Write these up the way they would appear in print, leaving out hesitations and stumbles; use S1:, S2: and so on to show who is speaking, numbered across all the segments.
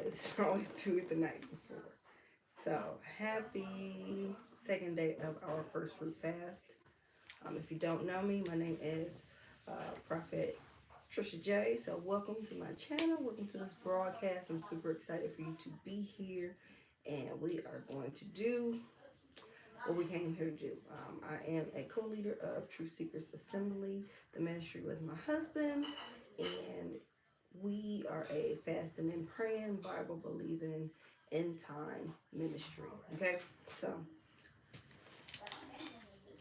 S1: always, always do it the night before. So happy second day of our first fruit fast. If you don't know me, my name is Prophet Trisha J. So welcome to my channel. Welcome to this broadcast. I'm super excited for you to be here, and we are going to do what we came here to do. I am a co-leader of True Seekers Assembly, the ministry with my husband, and we are a fasting and praying, Bible believing, end time ministry. Okay, so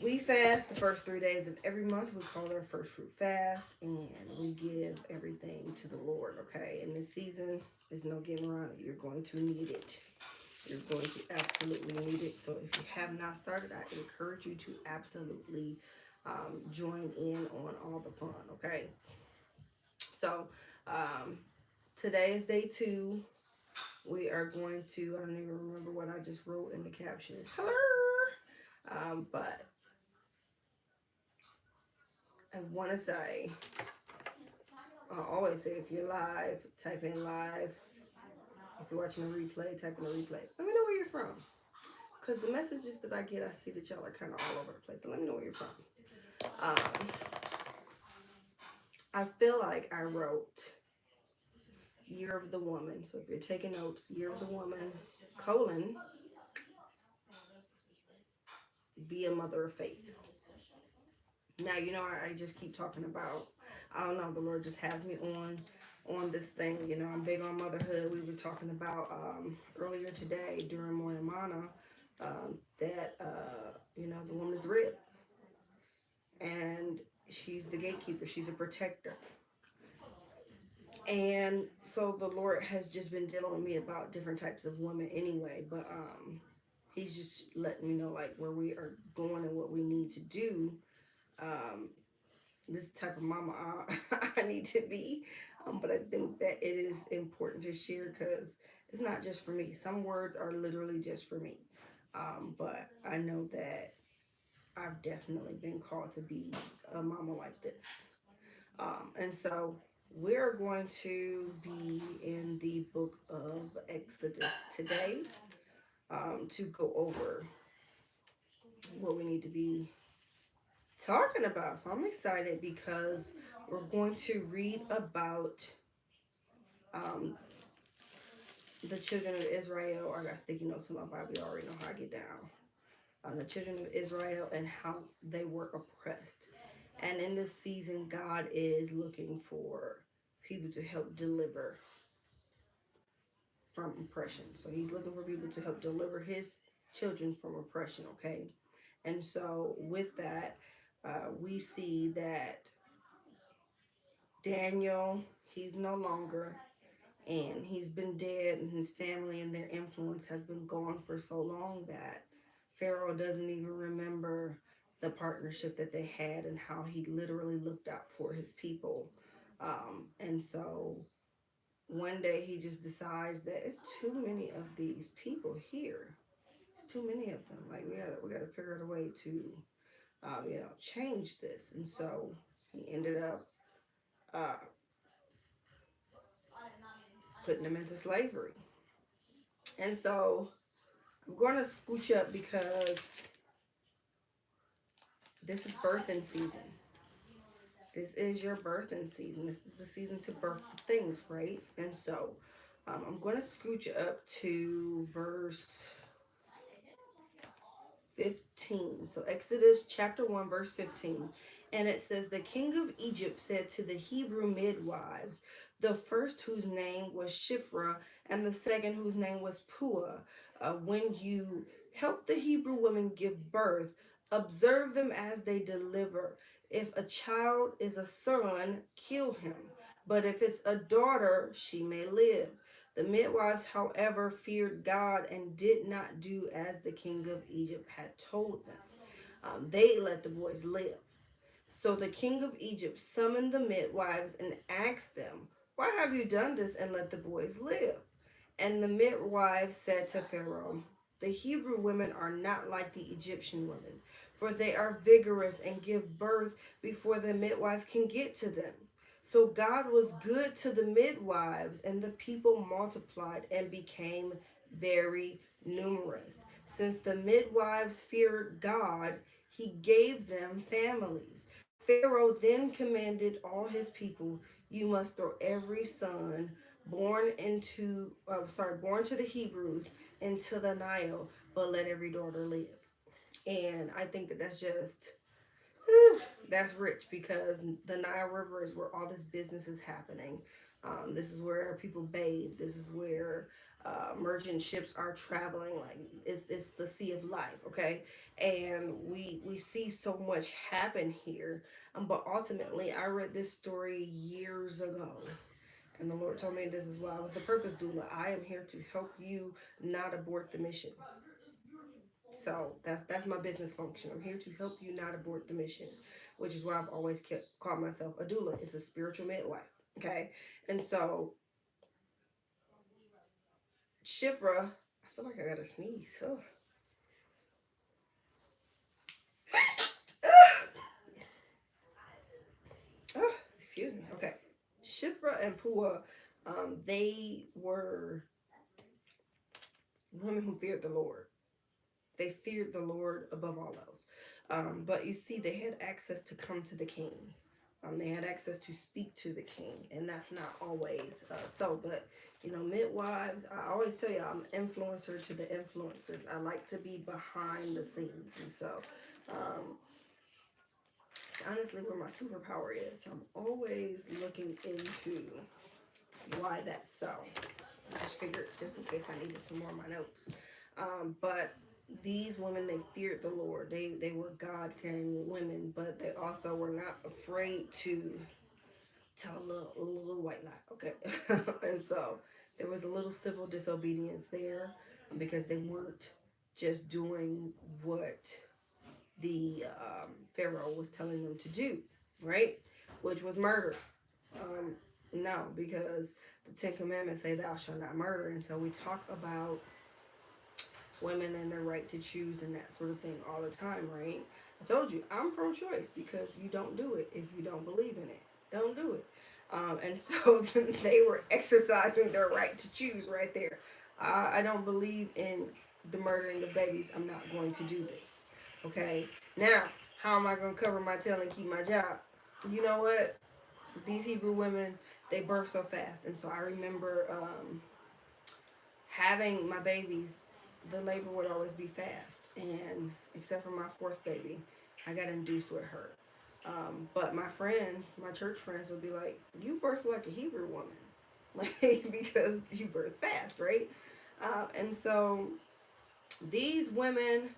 S1: we fast the first 3 days of every month. We call it our first fruit fast, and we give everything to the Lord. Okay, in this season, there's no getting around it. You're going to need it. You're going to absolutely need it. So if you have not started, I encourage you to absolutely join in on all the fun. Okay, so um, today is day 2. We are going to, I don't even remember what I just wrote in the caption. Hello! But I want to say, I always say, if you're live, type in live. If you're watching a replay, type in a replay. Let me know where you're from. Because the messages that I get, I see that y'all are kind of all over the place. So let me know where you're from. Um, I feel like I wrote Year of the Woman. So if you're taking notes, Year of the Woman, colon, be a mother of faith. Now, I just keep talking about, I don't know, the Lord just has me on this thing. I'm big on motherhood. We were talking about earlier today during Morning Mana that, the woman is the rib. And she's the gatekeeper. She's a protector. And so the Lord has just been dealing with me about different types of women anyway. But he's just letting me know, like, where we are going and what we need to do. This type of mama I need to be. But I think that it is important to share because it's not just for me. Some words are literally just for me. But I know that I've definitely been called to be a mama like this. And so we're going to be in the book of Exodus today to go over what we need to be talking about. So I'm excited because we're going to read about um, the children of Israel. I got sticky notes in my Bible. You already know how I get down. The children of Israel and how they were oppressed. And in this season, God is looking for people to help deliver from oppression. So he's looking for people to help deliver his children from oppression, okay? And so with that, we see that Daniel, he's no longer, and he's been dead, and his family and their influence has been gone for so long that Pharaoh doesn't even remember the partnership that they had and how he literally looked out for his people. And so one day he just decides that it's too many of these people here. It's too many of them. Like we gotta figure out a way to change this. And so he ended up uh, putting them into slavery. And so I'm going to scooch up because this is birthing season. This is your birthing season. This is the season to birth things, right? And so I'm going to scooch up to verse 15. So Exodus chapter 1, verse 15. And it says, the king of Egypt said to the Hebrew midwives, the first whose name was Shiphrah, and the second whose name was Puah, when you help the Hebrew women give birth, observe them as they deliver. If a child is a son, kill him. But if it's a daughter, she may live. The midwives, however, feared God and did not do as the king of Egypt had told them. They let the boys live. So the king of Egypt summoned the midwives and asked them, why have you done this and let the boys live? And the midwives said to Pharaoh, the Hebrew women are not like the Egyptian women, for they are vigorous and give birth before the midwife can get to them. So God was good to the midwives, and the people multiplied and became very numerous. Since the midwives feared God, he gave them families. Pharaoh then commanded all his people, "You must throw every son born to the Hebrews into the Nile, but let every daughter live." And I think that that's just whew, that's rich because the Nile River is where all this business is happening. This is where people bathe. This is where merchant ships are traveling. Like it's the sea of life, okay? And we see so much happen here. But ultimately, I read this story years ago, and the Lord told me this is why I was the purpose doula. I am here to help you not abort the mission. So that's my business function. I'm here to help you not abort the mission, which is why I've always kept called myself a doula. It's a spiritual midwife. Okay, and so Shifra, I feel like I gotta sneeze. Oh. Oh, excuse me. Okay, Shifra and Pua, they were women who feared the Lord. They feared the Lord above all else. But you see, they had access to come to the king. They had access to speak to the king, and that's not always so. But midwives, I always tell you, I'm an influencer to the influencers. I like to be behind the scenes, and so it's honestly where my superpower is. I'm always looking into why that's so. I just figured, just in case I needed some more of my notes. But these women, they feared the Lord. They were God fearing women, but they also were not afraid to tell a little white lie. Okay, and so there was a little civil disobedience there because they weren't just doing what the Pharaoh was telling them to do, right? Which was murder. Um, no, because the Ten Commandments say thou shalt not murder, and so we talk about women and their right to choose and that sort of thing all the time, right? I told you I'm pro-choice because you don't do it if you don't believe in it. Don't do it. And so they were exercising their right to choose right there. I don't believe in the murdering of babies. I'm not going to do this. Okay. Now, how am I going to cover my tail and keep my job? You know what? These Hebrew women, they birth so fast, and so I remember having my babies, the labor would always be fast, and except for my fourth baby, I got induced with her. But my friends, my church friends, would be like, "You birth like a Hebrew woman," like because you birth fast, right? And so these women,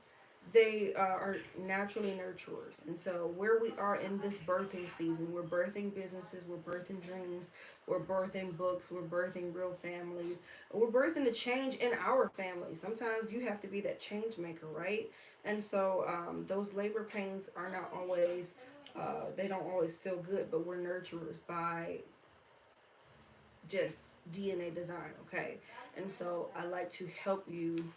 S1: they are naturally nurturers, and so where we are in this birthing season, we're birthing businesses, we're birthing dreams, we're birthing books, we're birthing real families, we're birthing the change in our family. Sometimes you have to be that change maker, right? And so those labor pains are not always they don't always feel good, but we're nurturers by just DNA design, okay? And so I like to help you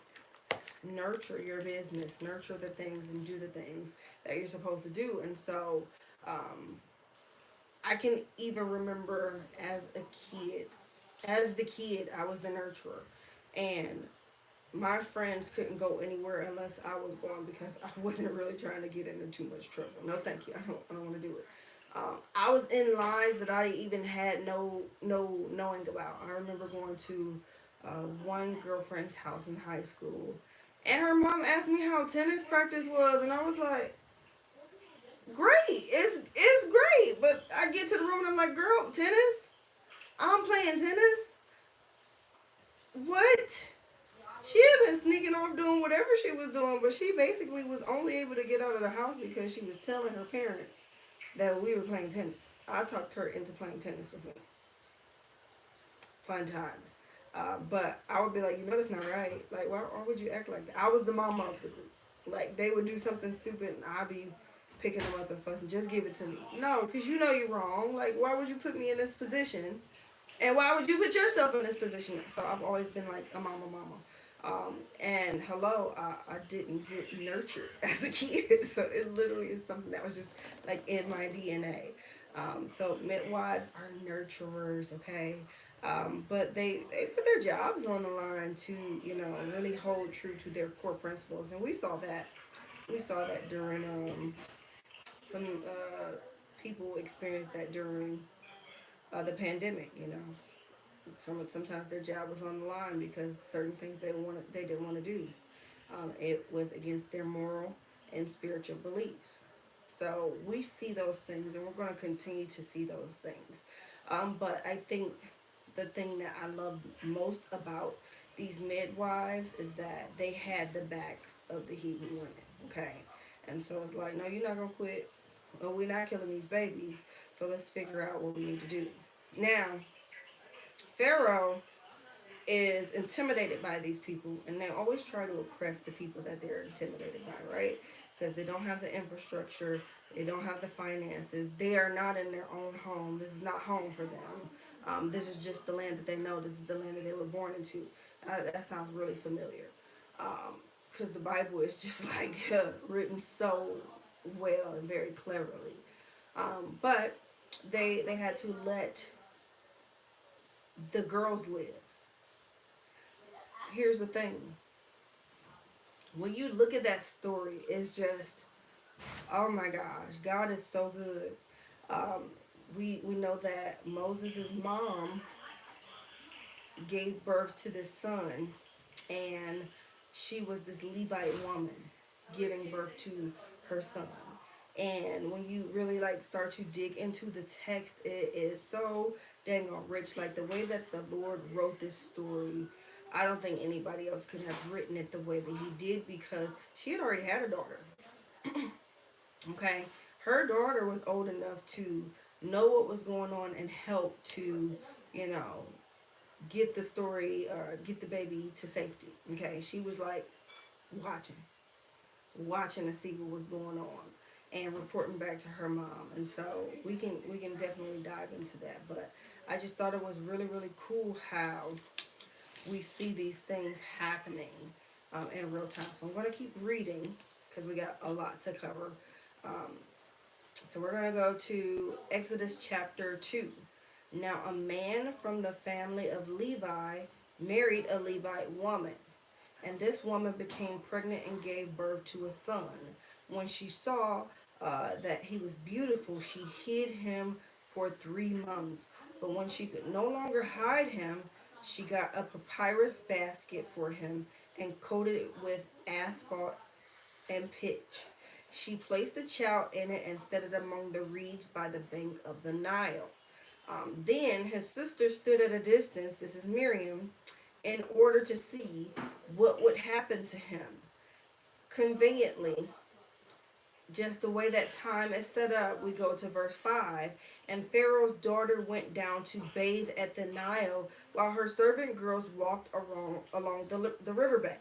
S1: nurture your business, nurture the things, and do the things that you're supposed to do. And so, um, I can even remember as the kid, I was the nurturer, and my friends couldn't go anywhere unless I was going because I wasn't really trying to get into too much trouble. No, thank you. I don't want to do it. I was in lines that I even had no knowing about. I remember going to one girlfriend's house in high school, and her mom asked me how tennis practice was, and I was like, "Great, it's great." But I get to the room and I'm like, "Girl, tennis? I'm playing tennis? What?" She had been sneaking off doing whatever she was doing, but she basically was only able to get out of the house because she was telling her parents that we were playing tennis. I talked her into playing tennis with me. Fun times. But I would be like, that's not right. Like, why would you act like that? I was the mama of the group. Like, they would do something stupid and I'd be picking them up and fussing. Just give it to me. No, because you know you're wrong. Like, why would you put me in this position? And why would you put yourself in this position? So I've always been like a mama. And hello, I didn't get nurtured as a kid. So it literally is something that was just like in my DNA. So midwives are nurturers, okay? But they put their jobs on the line to, really hold true to their core principles. And we saw that. We saw that during some people experienced that during the pandemic. Sometimes their job was on the line because certain things they didn't want to do. It was against their moral and spiritual beliefs. So we see those things, and we're going to continue to see those things. But I think the thing that I love most about these midwives is that they had the backs of the Hebrew women. Okay, and so it's like, no, you're not gonna quit. Well, we're not killing these babies. So let's figure out what we need to do. Now, Pharaoh is intimidated by these people, and they always try to oppress the people that they're intimidated by, right? Because they don't have the infrastructure, they don't have the finances, they are not in their own home. This is not home for them. This is just the land that they know. This is the land that they were born into. That sounds really familiar, because the Bible is just like written so well and very cleverly. But they had to let the girls live. Here's the thing: when you look at that story, it's just, oh my gosh, God is so good. Um, we know that Moses' mom gave birth to this son, and she was this Levite woman giving birth to her son. And when you really like start to dig into the text, it is so dang on rich. Like the way that the Lord wrote this story, I don't think anybody else could have written it the way that he did, because she had already had a daughter. Okay, her daughter was old enough to know what was going on and help to, you know, get the story, get the baby to safety. Okay, she was like watching, watching to see what was going on and reporting back to her mom. And so we can definitely dive into that. But I just thought it was really really cool how we see these things happening in real time. So I'm going to keep reading because we got a lot to cover. Um, so we're going to go to Exodus chapter 2. Now, a man from the family of Levi married a Levite woman, and this woman became pregnant and gave birth to a son. When she saw that he was beautiful, she hid him for 3 months. But when she could no longer hide him, she got a papyrus basket for him and coated it with asphalt and pitch. She placed the child in it and set it among the reeds by the bank of the Nile. Then his sister stood at a distance, this is Miriam, in order to see what would happen to him. Conveniently, just the way that time is set up, we go to verse 5. And Pharaoh's daughter went down to bathe at the Nile while her servant girls walked along the riverbank.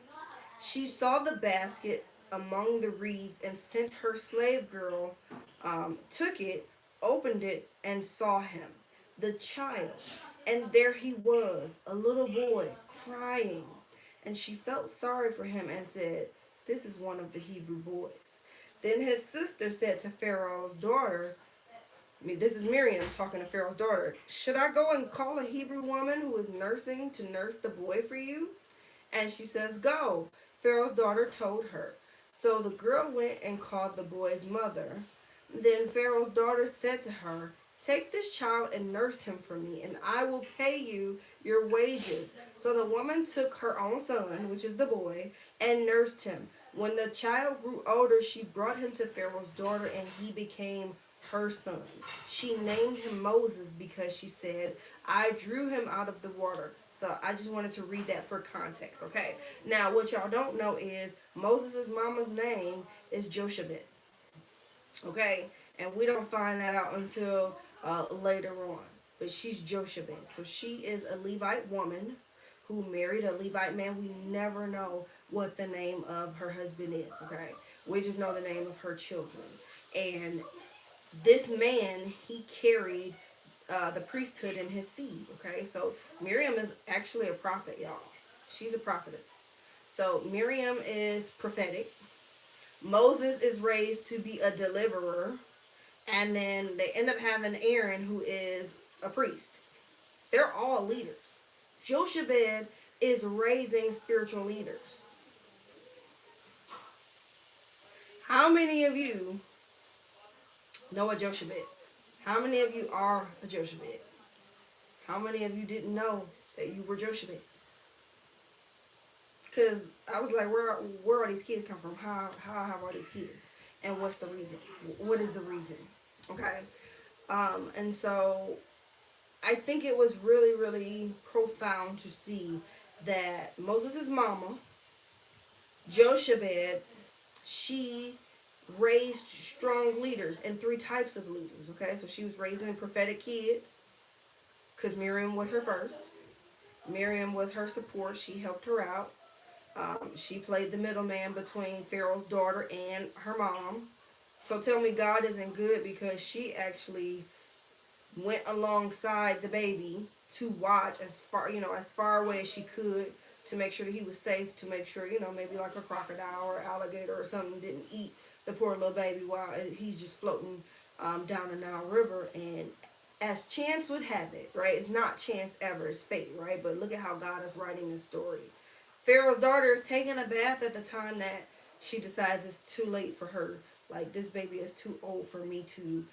S1: She saw the basket among the reeds and sent her slave girl, took it, opened it, and saw him, the child. And there he was, a little boy, crying. And she felt sorry for him and said, "This is one of the Hebrew boys." Then his sister said to Pharaoh's daughter, this is Miriam talking to Pharaoh's daughter, "Should I go and call a Hebrew woman who is nursing to nurse the boy for you?" And she says, "Go." Pharaoh's daughter told her. So the girl went and called the boy's mother. Then Pharaoh's daughter said to her, "Take this child and nurse him for me, and I will pay you your wages." So the woman took her own son, which is the boy, and nursed him. When the child grew older, she brought him to Pharaoh's daughter, and he became her son. She named him Moses because she said, "I drew him out of the water." So I just wanted to read that for context, okay? Now, what y'all don't know is Moses' mama's name is Jochebed, okay? And we don't find that out until later on. But she's Jochebed. So she is a Levite woman who married a Levite man. We never know what the name of her husband is, okay? We just know the name of her children. And this man, he carried the priesthood in his seed, okay? So Miriam is actually a prophet, y'all. She's a prophetess. So Miriam is prophetic. Moses is raised to be a deliverer. And then they end up having Aaron, who is a priest. They're all leaders. Jochebed is raising spiritual leaders. How many of you know a Jochebed? How many of you are a Jochebed? How many of you didn't know that you were Jochebed? Because I was like, where all these kids come from? How I have all these kids? And what's the reason? What is the reason? Okay. And so I think it was really, really profound to see that Moses' mama, Jochebed, she raised strong leaders and three types of leaders. Okay, so she was raising prophetic kids because Miriam was her first. Miriam was her support. She helped her out. She played the middleman between Pharaoh's daughter and her mom. So tell me God isn't good because she actually went alongside the baby to watch as far away as she could to make sure that he was safe, to make sure, maybe like a crocodile or alligator or something didn't eat the poor little baby while he's just floating down the Nile River. And as chance would have it, right? It's not chance ever, it's fate, right? But look at how God is writing this story. Pharaoh's daughter is taking a bath at the time that she decides it's too late for her. Like, this baby is too old for me to,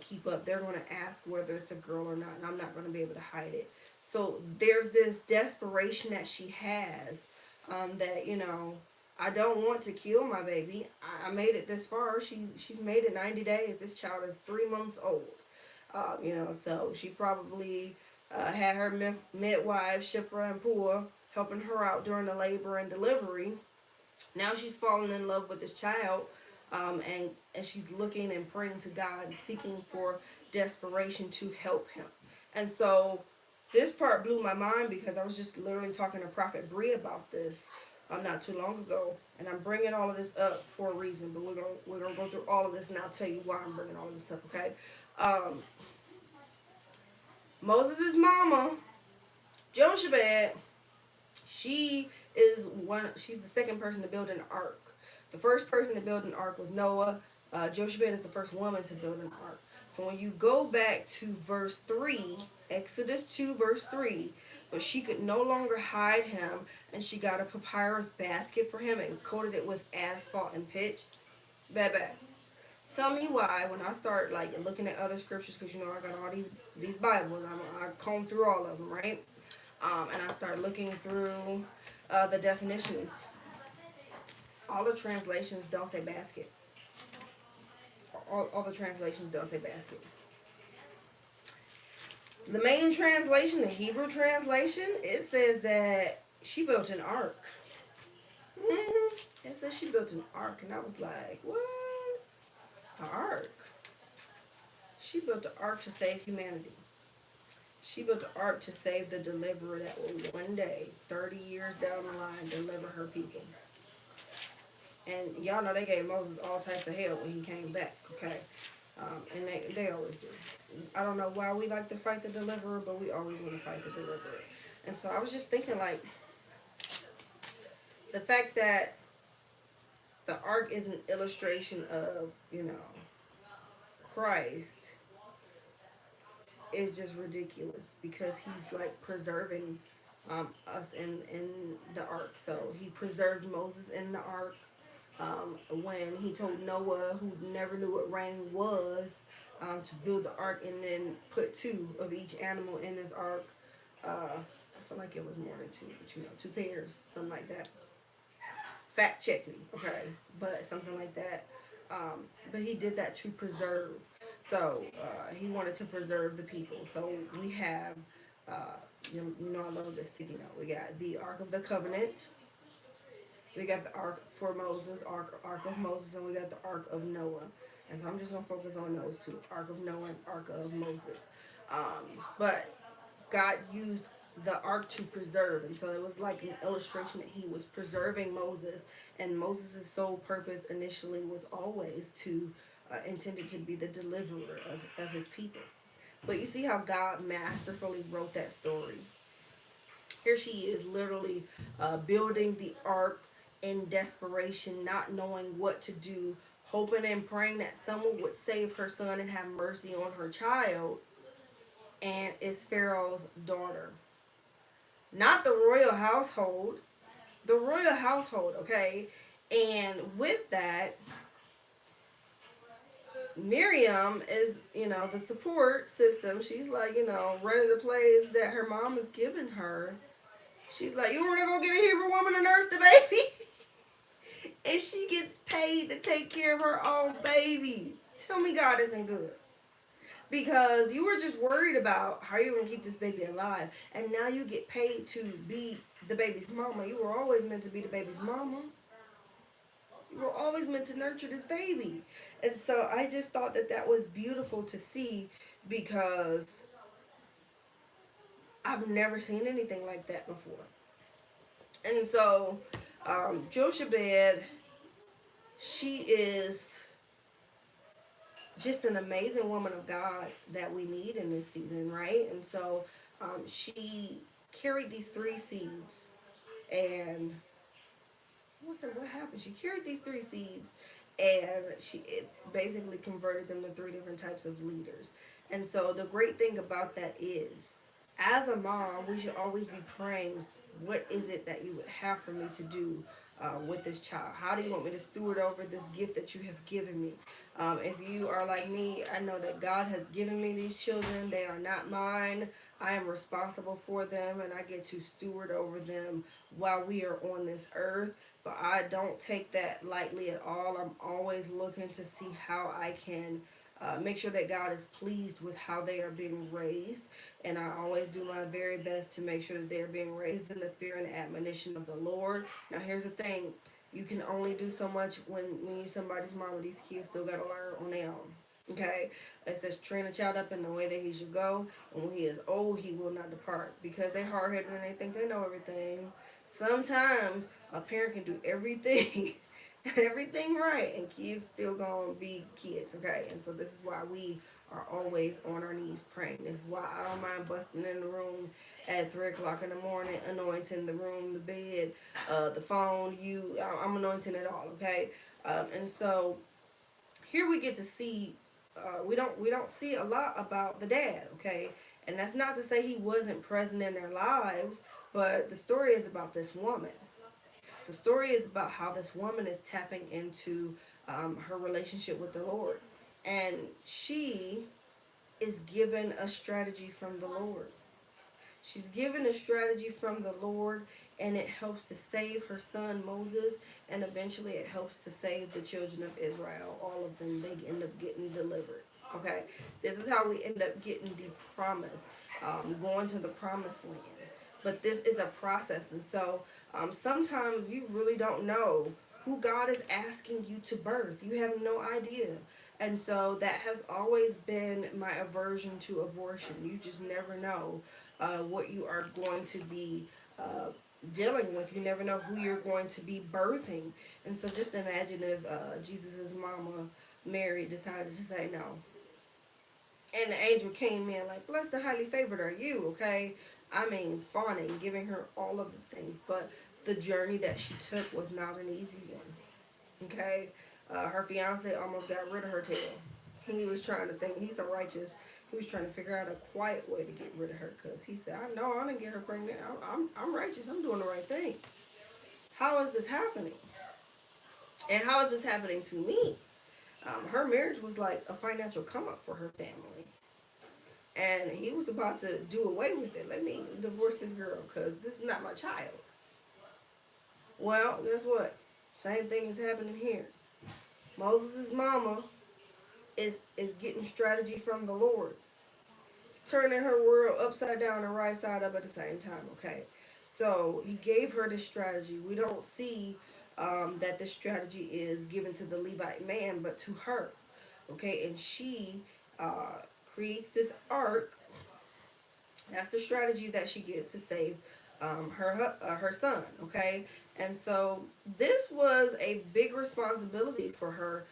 S1: keep up. They're going to ask whether it's a girl or not, and I'm not going to be able to hide it. So there's this desperation that she has, that, I don't want to kill my baby. I made it this far. She's made it 90 days. This child is 3 months old. So she probably had her midwife, Shiphrah and Puah, helping her out during the labor and delivery. Now she's fallen in love with this child, and she's looking and praying to God, seeking for desperation to help him. And so this part blew my mind because I was just literally talking to Prophet Bree about this not too long ago, and I'm bringing all of this up for a reason. But we're gonna go through all of this, and I'll tell you why I'm bringing all of this up. Okay. Moses' mama, Jochebed, she is she's the second person to build an ark. The first person to build an ark was Noah. Jochebed is the first woman to build an ark. So when you go back to verse 3, Exodus 2 verse 3, but she could no longer hide him, and she got a papyrus basket for him and coated it with asphalt and pitch. Baby, tell me why when I start like looking at other scriptures, because I got all these Bibles, I comb through all of them, right? And I start looking through the definitions. All the translations don't say basket. All the translations don't say basket. The main translation, the Hebrew translation, it says that she built an ark. It says she built an ark, and I was like, what? An ark? She built the ark to save humanity. She built the ark to save the deliverer that will one day, 30 years down the line, deliver her people. And y'all know they gave Moses all types of hell when he came back, okay? And they always do. I don't know why we like to fight the deliverer, but we always want to fight the deliverer. And so I was just thinking, like, the fact that the ark is an illustration of, Christ is just ridiculous because he's like preserving us in the ark. So he preserved Moses in the ark. When he told Noah, who never knew what rain was, to build the ark and then put 2 of each animal in this ark. I feel like it was more than 2, but 2 pairs, something like that. Fact check me, okay? But something like that. But he did that to preserve. So he wanted to preserve the people. So we have, I love this sticky note. We got the Ark of the Covenant. We got the Ark for Moses, Ark of Moses, and we got the Ark of Noah. And so I'm just going to focus on those 2, Ark of Noah and Ark of Moses. But God used the ark to preserve, and so it was like an illustration that he was preserving Moses, and Moses' sole purpose initially was always to intended to be the deliverer of his people. But you see how God masterfully wrote that story. Here she is literally building the ark in desperation, not knowing what to do hoping and praying that someone would save her son and have mercy on her child, and is Pharaoh's daughter. Not the royal household, the royal household, okay? And with that, Miriam is, the support system. She's like, running the plays that her mom is giving her. She's like, you want to go get a Hebrew woman to nurse the baby? And she gets paid to take care of her own baby. Tell me God isn't good. Because you were just worried about how you're going to keep this baby alive. And now you get paid to be the baby's mama. You were always meant to be the baby's mama. You were always meant to nurture this baby. And so I just thought that that was beautiful to see, because I've never seen anything like that before. And so Jochebed, she is just an amazing woman of God that we need in this season, right? And so she carried these three seeds, and what happened? She carried these three seeds, and it basically converted them to three different types of leaders. And so the great thing about that is, as a mom, we should always be praying, what is it that you would have for me to do with this child? How do you want me to steward over this gift that you have given me? If you are like me, I know that God has given me these children. They are not mine. I am responsible for them, and I get to steward over them while we are on this earth. But I don't take that lightly at all. I'm always looking to see how I can make sure that God is pleased with how they are being raised. And I always do my very best to make sure that they are being raised in the fear and admonition of the Lord. Now, here's the thing. You can only do so much when you're somebody's mama. These kids still got to learn on their own. Okay? It says, train a child up in the way that he should go. And when he is old, he will not depart. Because they're hard-headed and they think they know everything. Sometimes a parent can do everything everything right, and kids still gonna be kids, okay? And so this is why we are always on our knees praying. This is why I don't mind busting in the room at 3 o'clock in the morning, anointing the room, the bed, the phone. I'm anointing it all, okay? And so here we get to see. We don't see a lot about the dad, okay? And that's not to say he wasn't present in their lives, but the story is about this woman. The story is about how this woman is tapping into her relationship with the Lord. And she is given a strategy from the Lord. She's given a strategy from the Lord, and it helps to save her son Moses, and eventually it helps to save the children of Israel. All of them, they end up getting delivered. Okay, this is how we end up getting the promise, going to the promised land. But this is a process, and so sometimes you really don't know who God is asking you to birth. You have no idea. And so that has always been my aversion to abortion. You just never know what you are going to be dealing with. You never know who you're going to be birthing. And so just imagine if Jesus' mama, Mary, decided to say no. And the angel came in like, blessed the highly favored are you, okay? I mean, fawning, giving her all of the things. But the journey that she took was not an easy one, okay? Her fiance almost got rid of her tail. He was trying to think, he's so righteous. He was trying to figure out a quiet way to get rid of her, because he said, I know I didn't get her pregnant. I'm righteous. I'm doing the right thing. How is this happening? And how is this happening to me? Her marriage was like a financial come up for her family. And he was about to do away with it. Let me divorce this girl because this is not my child. Well, guess what? Same thing is happening here. Moses' mama is getting strategy from the Lord, turning her world upside down and right side up at the same time, okay? So he gave her this strategy. We don't see that this strategy is given to the Levite man, but to her, okay? And she creates this ark. That's the strategy that she gets to save her son, okay? And so this was a big responsibility for her,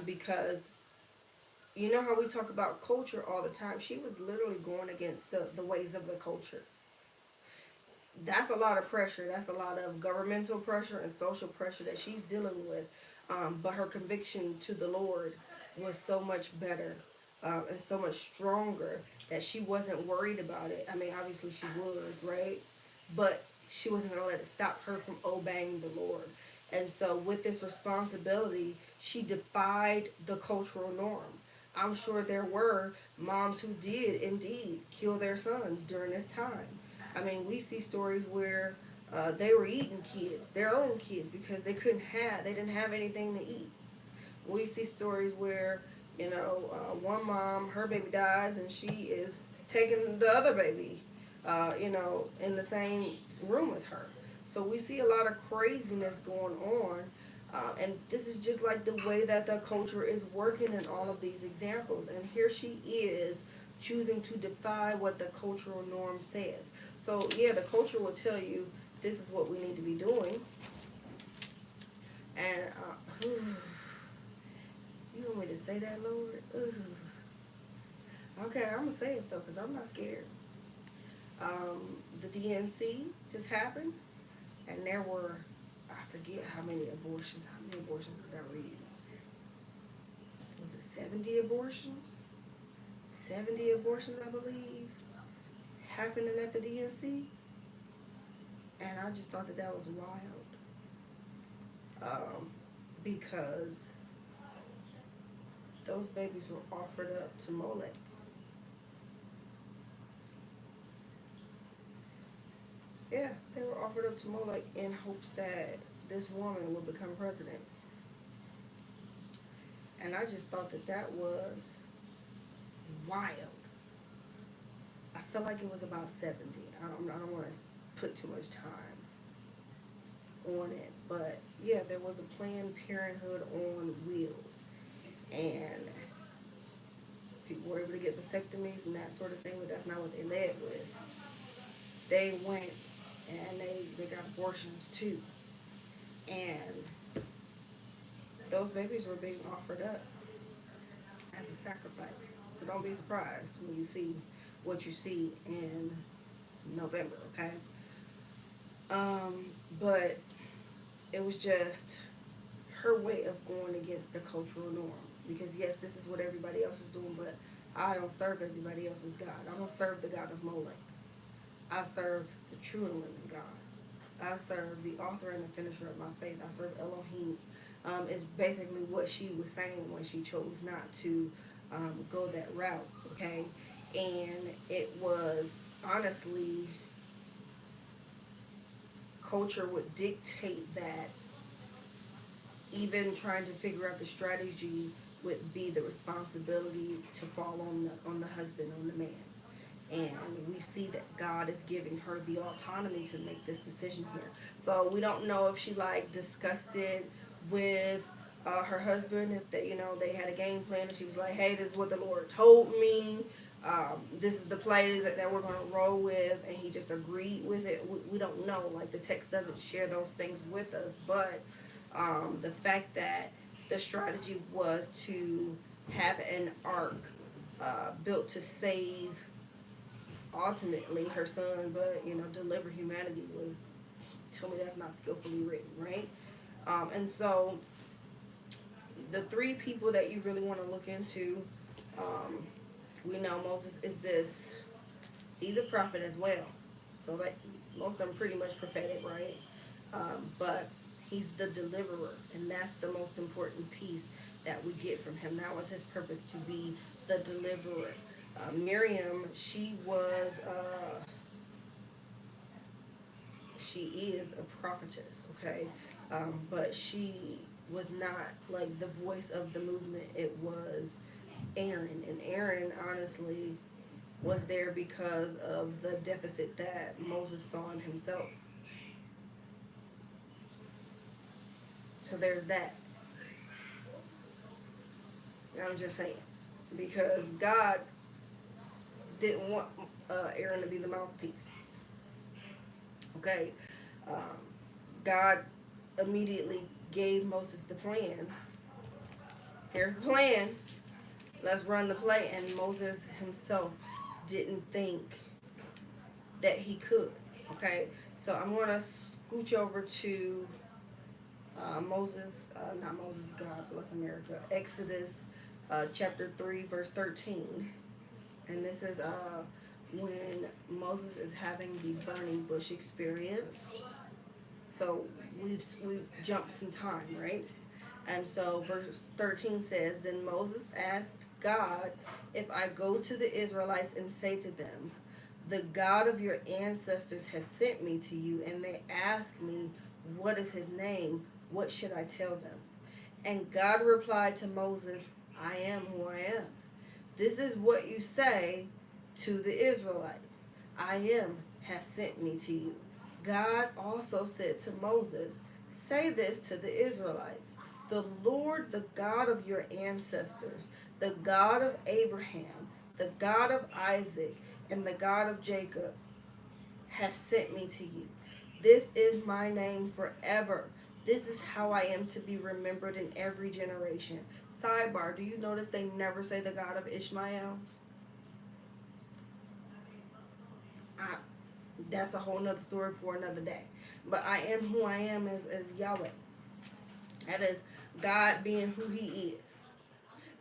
S1: because you know how we talk about culture all the time. She was literally going against the ways of the culture. That's a lot of pressure. That's a lot of governmental pressure and social pressure that she's dealing with. But her conviction to the Lord was so much better, and so much stronger that she wasn't worried about it. I mean, obviously she was, right? But she wasn't going to let it stop her from obeying the Lord. And so, with this responsibility, she defied the cultural norm. I'm sure there were moms who did indeed kill their sons during this time. I mean, we see stories where they were eating kids, their own kids, because they didn't have anything to eat. We see stories where, one mom, her baby dies, and she is taking the other baby, in the same room as her. So we see a lot of craziness going on. And this is just like the way that the culture is working in all of these examples. And here she is choosing to defy what the cultural norm says. So, yeah, the culture will tell you this is what we need to be doing. And, you want me to say that, Lord? Okay, I'm going to say it, though, because I'm not scared. The DNC just happened, and there were, I forget how many abortions. How many abortions did I read? Was it 70 abortions? 70 abortions, I believe, happening at the DNC. And I just thought that that was wild. Because those babies were offered up to Molech. Yeah, they were offered up to Molech in hopes that this woman would become president. And I just thought that that was wild. I felt like it was about 70. I don't want to put too much time on it. But yeah, there was a Planned Parenthood on wheels. And people were able to get vasectomies and that sort of thing, but that's not what they led with. They went and they got abortions too. And those babies were being offered up as a sacrifice. So don't be surprised when you see what you see in November, okay? But it was just her way of going against the cultural norm. Because yes, this is what everybody else is doing, but I don't serve everybody else's God. I don't serve the God of Molech. I serve the true and living God. I serve the author and the finisher of my faith. I serve Elohim. Is basically what she was saying when she chose not to go that route, okay? And it was honestly, culture would dictate that even trying to figure out the strategy would be the responsibility to fall on the husband, on the man. And we see that God is giving her the autonomy to make this decision here. So we don't know if she like discussed it with her husband, if they, they had a game plan and she was like, hey, this is what the Lord told me. This is the play that we're going to roll with, and he just agreed with it. We don't know. Like, the text doesn't share those things with us, but the fact that the strategy was to have an ark built to save ultimately her son, but deliver humanity was, tell me that's not skillfully written, right? And so the three people that you really want to look into, we know Moses is this. He's a prophet as well, so that most of them pretty much prophetic, right? But he's the deliverer, and that's the most important piece that we get from him. That was his purpose, to be the deliverer. Miriam, she is a prophetess, okay? But she was not like the voice of the movement. It was Aaron, and Aaron honestly was there because of the deficit that Moses saw in himself. So there's that. I'm just saying, because God didn't want Aaron to be the mouthpiece. Okay, um, God immediately gave Moses the plan. Here's the plan. Let's run the play. And Moses himself didn't think that he could. Okay, so I'm going to scooch over to Not Moses, God bless America. Exodus chapter 3, verse 13. And this is when Moses is having the burning bush experience. So we've jumped some time, right? And so verse 13 says, Then Moses asked God, If I go to the Israelites and say to them, The God of your ancestors has sent me to you, and they ask me, What is his name? What should I tell them? And God replied to Moses, I am who I am. This is what you say to the Israelites: I am has sent me to you. God also said to Moses, Say this to the Israelites: The Lord, the God of your ancestors, the God of Abraham, the God of Isaac, and the God of Jacob, has sent me to you. This is my name forever. This is how I am to be remembered in every generation. Sidebar, do you notice they never say the God of Ishmael? I, that's a whole nother story for another day. But I am who I am as Yahweh. That is God being who he is.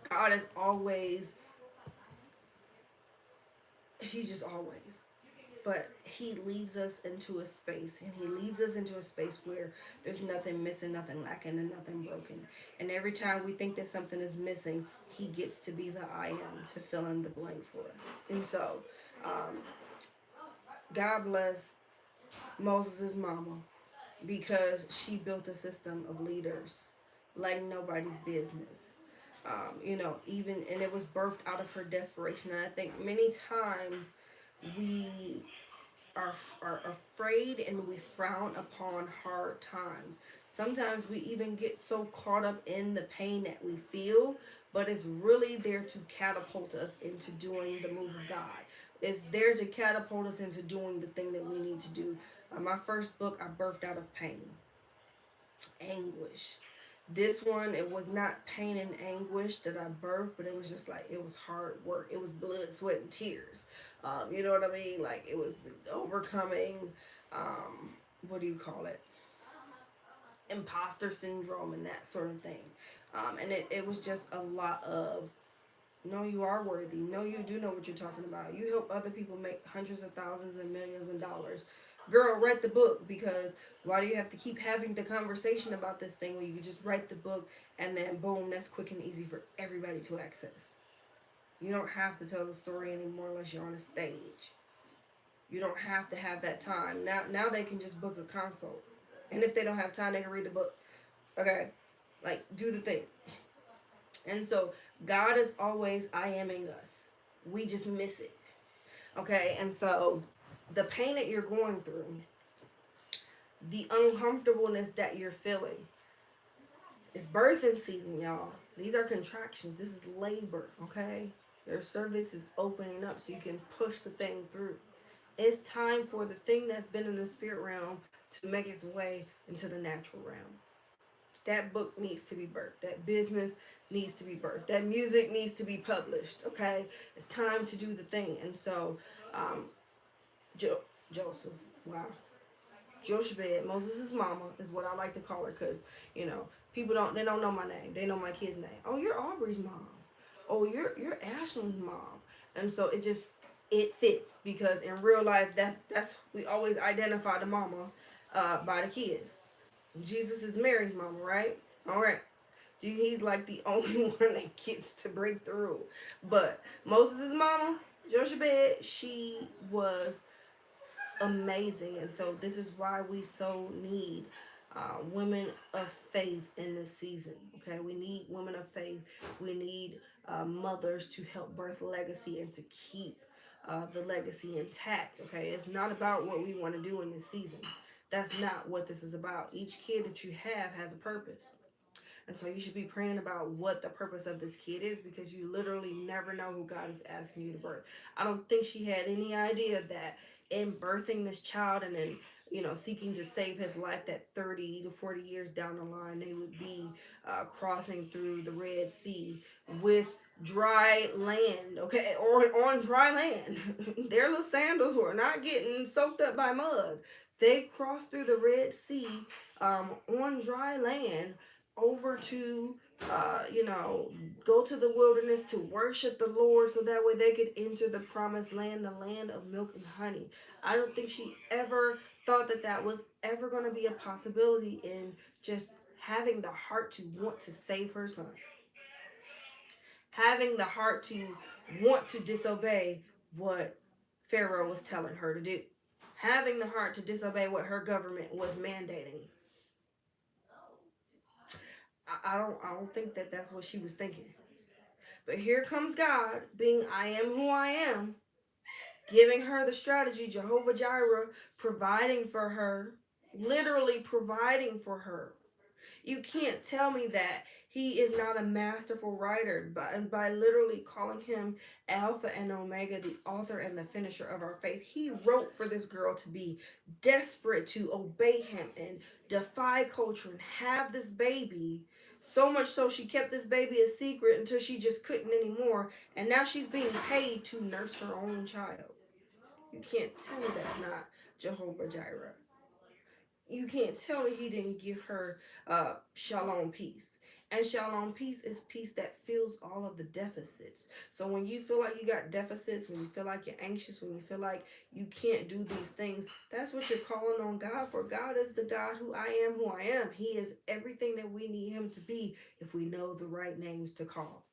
S1: God is always, he's just always. But he leads us into a space, and he leads us into a space where there's nothing missing, nothing lacking, and nothing broken. And every time we think that something is missing, he gets to be the I am to fill in the blank for us. And so, um, God bless Moses' mama, because she built a system of leaders like nobody's business. Even, and it was birthed out of her desperation. And I think many times we are afraid and we frown upon hard times. Sometimes we even get so caught up in the pain that we feel, but it's really there to catapult us into doing the move of God. It's there to catapult us into doing the thing that we need to do. My first book I birthed out of pain, anguish. This one, it was not pain and anguish that I birthed, but it was just like, it was hard work. It was blood, sweat, and tears. You know what I mean? Like, it was overcoming, what do you call it? Imposter syndrome and that sort of thing. And it was just a lot of, no, you are worthy. No, you do know what you're talking about. You help other people make hundreds of thousands and millions of dollars. Girl, write the book, because why do you have to keep having the conversation about this thing when you can just write the book and then boom, that's quick and easy for everybody to access. You don't have to tell the story anymore unless you're on a stage. You don't have to have that time. Now they can just book a consult. And if they don't have time, they can read the book. Okay? Like, do the thing. And so God is always I aming us. We just miss it. Okay? And so the pain that you're going through, the uncomfortableness that you're feeling, it's birthing season, y'all. These are contractions. This is labor, okay? Your cervix is opening up so you can push the thing through. It's time for the thing that's been in the spirit realm to make its way into the natural realm. That book needs to be birthed. That business needs to be birthed. That music needs to be published. Okay, it's time to do the thing. And so, um, Joseph, wow, Jochebed, Moses' mama is what I like to call her, because people don't know my name. They know my kid's name. Oh, you're Aubrey's mom. Oh, you're Ashley's mom. And so it fits, because in real life that's we always identify the mama by the kids. Jesus is Mary's mama, right? All right. He's like the only one that gets to break through. But Moses' mama, Jochebed, she was amazing. And so this is why we so need women of faith in this season. Okay, we need women of faith. We need mothers to help birth legacy and to keep the legacy intact. Okay, it's not about what we want to do in this season. That's not what this is about. Each kid that you have has a purpose. And so you should be praying about what the purpose of this kid is, because you literally never know who God is asking you to birth. I don't think she had any idea that in birthing this child and then, seeking to save his life, that 30 to 40 years down the line, they would be crossing through the Red Sea with dry land, okay, or on dry land. Their little sandals were not getting soaked up by mud. They crossed through the Red Sea on dry land over to, you know, go to the wilderness to worship the Lord so that way they could enter the promised land, the land of milk and honey. I don't think she ever thought that that was ever going to be a possibility in just having the heart to want to save her son, having the heart to want to disobey what Pharaoh was telling her to do, having the heart to disobey what her government was mandating. I don't think that that's what she was thinking. But here comes God, being I am who I am, giving her the strategy, Jehovah Jireh, providing for her, literally providing for her. You can't tell me that he is not a masterful writer by literally calling him Alpha and Omega, the author and the finisher of our faith. He wrote for this girl to be desperate to obey him and defy culture and have this baby. So much so she kept this baby a secret until she just couldn't anymore. And now she's being paid to nurse her own child. You can't tell me that's not Jehovah Jireh. You can't tell me he didn't give her shalom peace. And shalom peace is peace that fills all of the deficits. So when you feel like you got deficits, when you feel like you're anxious, when you feel like you can't do these things, that's what you're calling on God for. God is the God who I am, who I am. He is everything that we need him to be if we know the right names to call.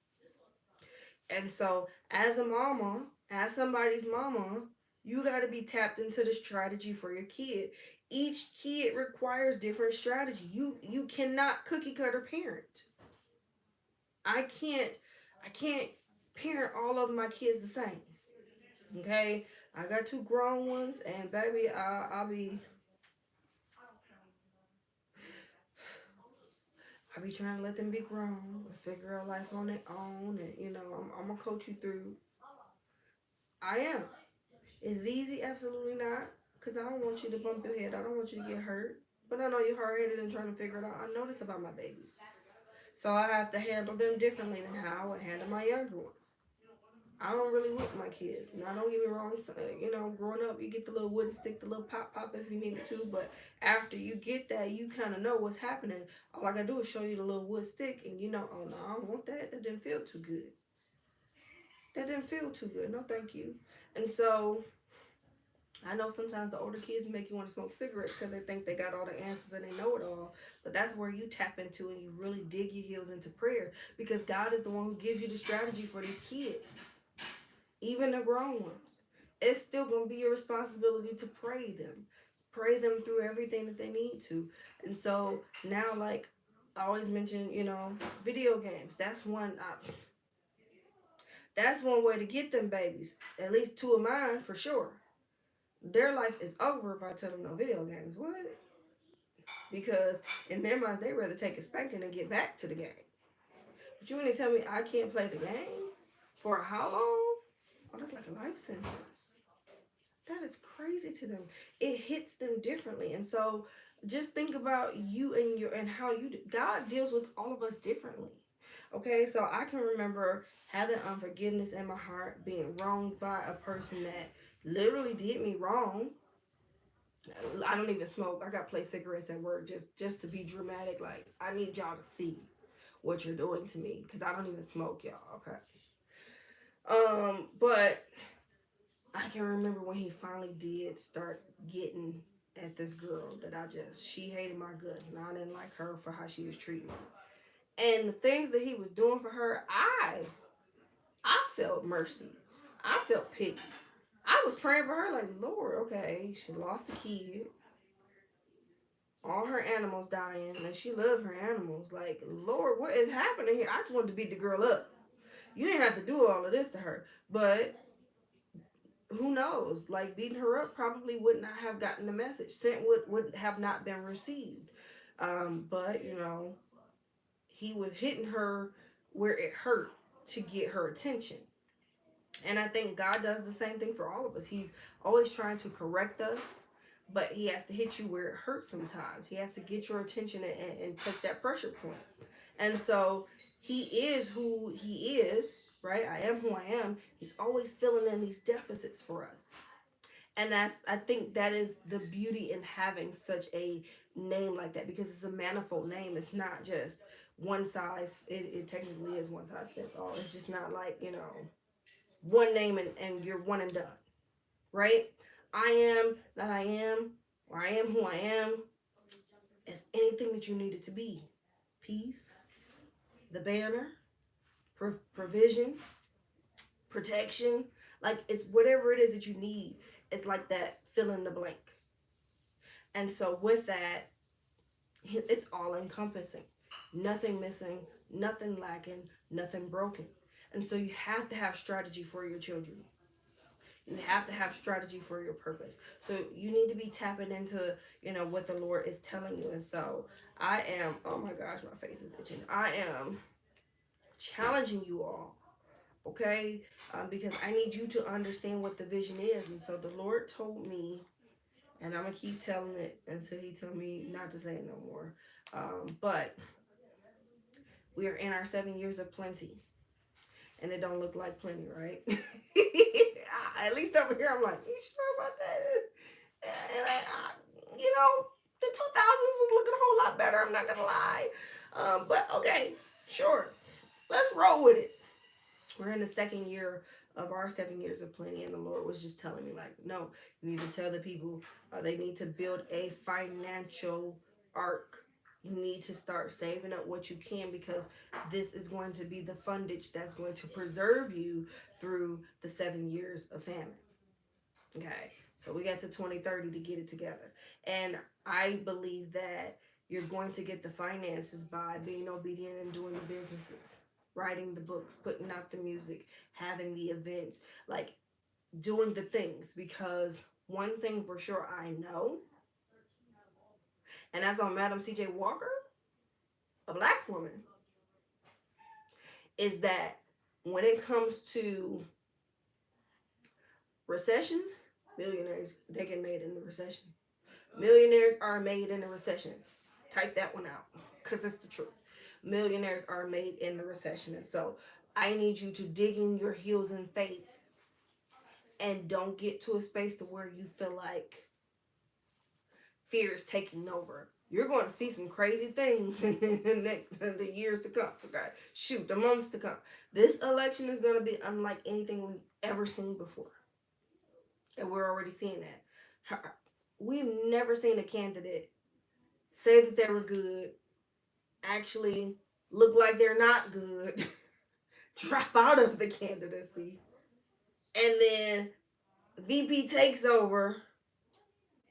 S1: And so, as a mama, as somebody's mama, you got to be tapped into the strategy for your kid. Each kid requires different strategy. You cannot cookie cutter parent. I can't I can't parent all of my kids the same. Okay, I got two grown ones, and baby, I be trying to let them be grown and figure out life on their own, and I'm gonna coach you through. I am. Is it easy? Absolutely not. Because I don't want you to bump your head. I don't want you to get hurt. But I know you're hard headed and trying to figure it out. I know this about my babies. So I have to handle them differently than how I would handle my younger ones. I don't really whip my kids. Now, don't get me wrong. So, growing up, you get the little wooden stick, the little pop pop if you need it to. But after you get that, you kind of know what's happening. All I got to do is show you the little wood stick, and oh no, I don't want that. That didn't feel too good. That didn't feel too good. No, thank you. And so I know sometimes the older kids make you want to smoke cigarettes because they think they got all the answers and they know it all. But that's where you tap into and you really dig your heels into prayer because God is the one who gives you the strategy for these kids, even the grown ones. It's still going to be your responsibility to pray them through everything that they need to. And so now, like I always mention, video games. That's one way to get them babies. At least two of mine for sure. Their life is over if I tell them no video games. What? Because in their minds, they rather take a spanking and get back to the game. But you mean to tell me I can't play the game for how long? Oh, that's like a life sentence. That is crazy to them. It hits them differently, and so just think about you and how you. God deals with all of us differently. Okay, so I can remember having unforgiveness in my heart, being wronged by a person that literally did me wrong. I don't even smoke. I got to play cigarettes at work just to be dramatic. Like I need y'all to see what you're doing to me because I don't even smoke, y'all. Okay. But I can remember when he finally did start getting at this girl that she hated my guts and I didn't like her for how she was treating me. And the things that he was doing for her, I felt mercy. I felt pity. I was praying for her like, Lord, okay, she lost a kid. All her animals dying, and she loved her animals. Like, Lord, what is happening here? I just wanted to beat the girl up. You didn't have to do all of this to her. But who knows? Like, beating her up probably would not have gotten the message. Sent would have not been received. But, he was hitting her where it hurt to get her attention. And I think God does the same thing for all of us. He's always trying to correct us, but he has to hit you where it hurts sometimes. He has to get your attention and touch that pressure point. And so he is who he is, right? I am who I am. He's always filling in these deficits for us. And I think that is the beauty in having such a name like that, because it's a manifold name. It's not just one size. It technically is one size fits all. It's just not like, one name and you're one and done, right? I am that I am, or I am who I am, is anything that you need it to be. Peace, the banner, provision, protection. Like, it's whatever it is that you need. It's like that fill in the blank. And so with that, it's all encompassing. Nothing missing, nothing lacking, nothing broken. And so you have to have strategy for your children. You have to have strategy for your purpose. So you need to be tapping into, what the Lord is telling you. And so I am, oh my gosh, my face is itching. I am challenging you all, okay? Because I need you to understand what the vision is. And so the Lord told me, and I'm going to keep telling it until he tell me not to say it no more. But we are in our 7 years of plenty, and it don't look like plenty, right? At least over here, I'm like, you sure about that? And the 2000s was looking a whole lot better. I'm not gonna lie. But okay, sure, let's roll with it. We're in the second year of our 7 years of plenty, and the Lord was just telling me, like, no, you need to tell the people they need to build a financial arc. You need to start saving up what you can, because this is going to be the fundage that's going to preserve you through the 7 years of famine. Okay, so we got to 2030 to get it together. And I believe that you're going to get the finances by being obedient and doing the businesses, writing the books, putting out the music, having the events, like doing the things. Because one thing for sure I know, and that's on Madam C.J. Walker, a black woman, is that when it comes to recessions, millionaires, they get made in the recession. Millionaires are made in a recession. Type that one out, because it's the truth. Millionaires are made in the recession. And so I need you to dig in your heels in faith, and don't get to a space to where you feel like fear is taking over. You're going to see some crazy things in the years to come. Okay, shoot, the months to come. This election is going to be unlike anything we've ever seen before, and we're already seeing that. We've never seen a candidate say that they were good, actually look like they're not good, drop out of the candidacy, and then VP takes over